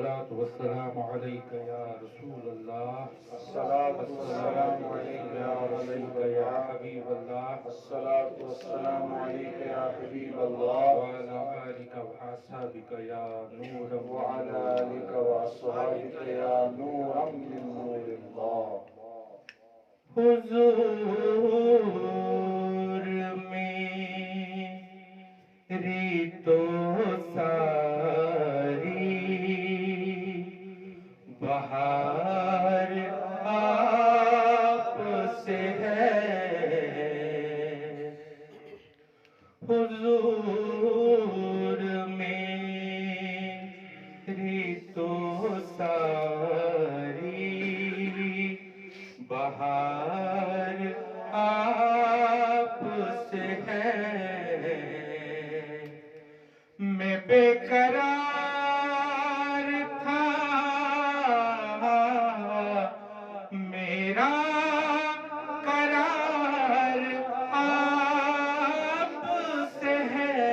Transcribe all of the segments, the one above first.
الصلاة والسلام عليك يا رسول الله الصلاة والسلام عليك يا عليك رسول يا الله. حبيب الله الصلاة والسلام عليك يا حبيب الله وعلى آلك وأصحابك يا نور وعلى آلك وأصحابك يا نورا من نور الله. حضور میری تو ساری بہار آپ سے ہے حضور میری تو ساری بہار آپ سے ہے میں بے قرار تھا میرا قرار آپ سے ہے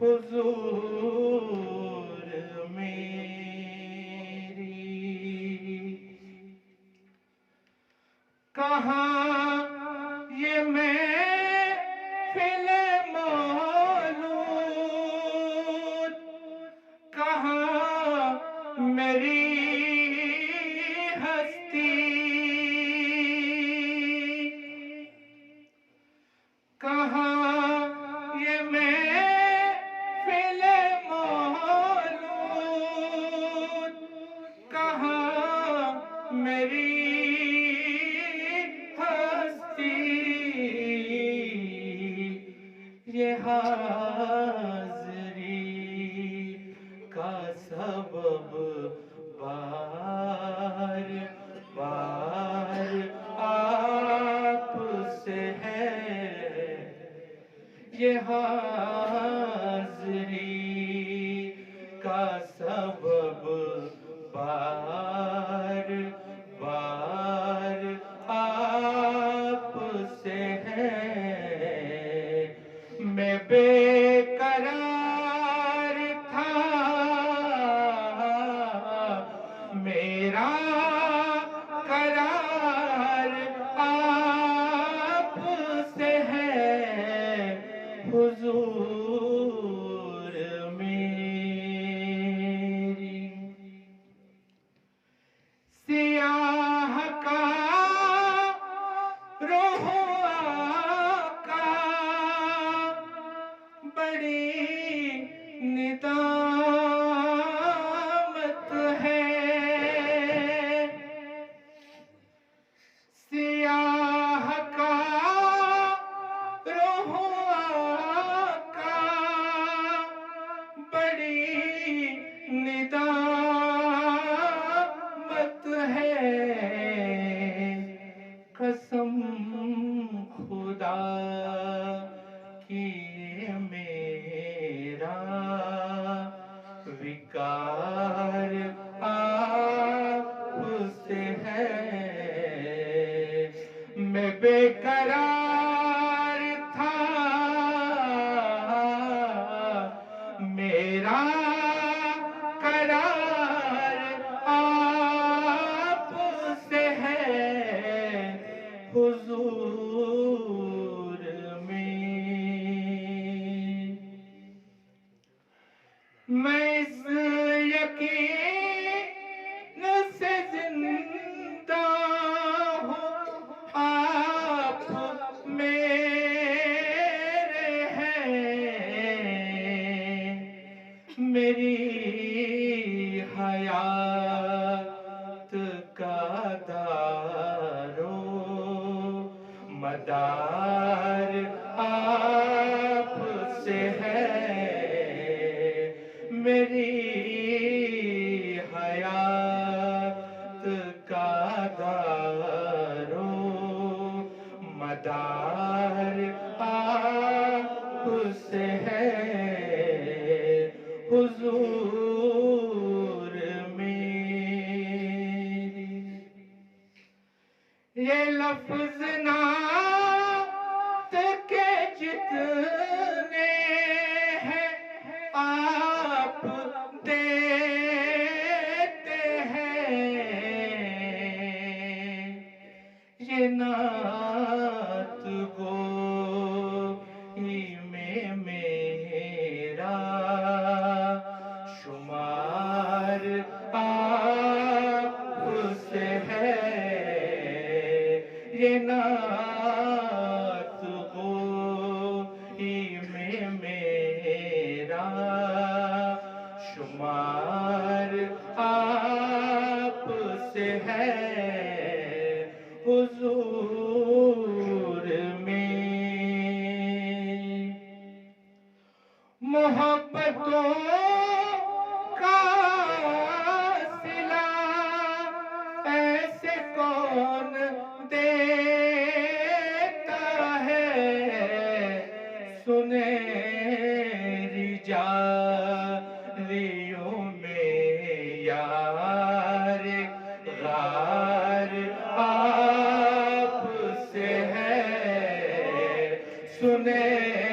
حضور میری کہاں یہ محفل مولود کہاں میری ہستی کہاں یہ محفل مولود کہاں میری یہ حاضری کا سبب بار بار آپ سے ہے یہ حاضری کا سبب بار بار آپ سے ہے میں بے قرار تھا میرا قرار آپ سے ہے حضور میری سیاہ کا روح آقا بڑی ندامت ہے سیاہ کا روح آقا بڑی ندامت ہے قسم خدا کی میرا وقار آپ سے ہے میں بے قرار تھا میرا قرار آپ سے ہے حضور میں اس یقین سے زندہ ہوں آپ میرے ہیں میری حیات کا دارو مدار آپ سے ہے میری حیات کا دارو مدار آپ سے ہے حضور میری یہ لفظ نعت کے جتنے ہیں آپ دے شمار آپ سے ہے حضور میں، محبتوں کا صلہ ایسے کون دیتا ہے، سنہری جاریوں میں یار غار آپ سے ہے، سنہری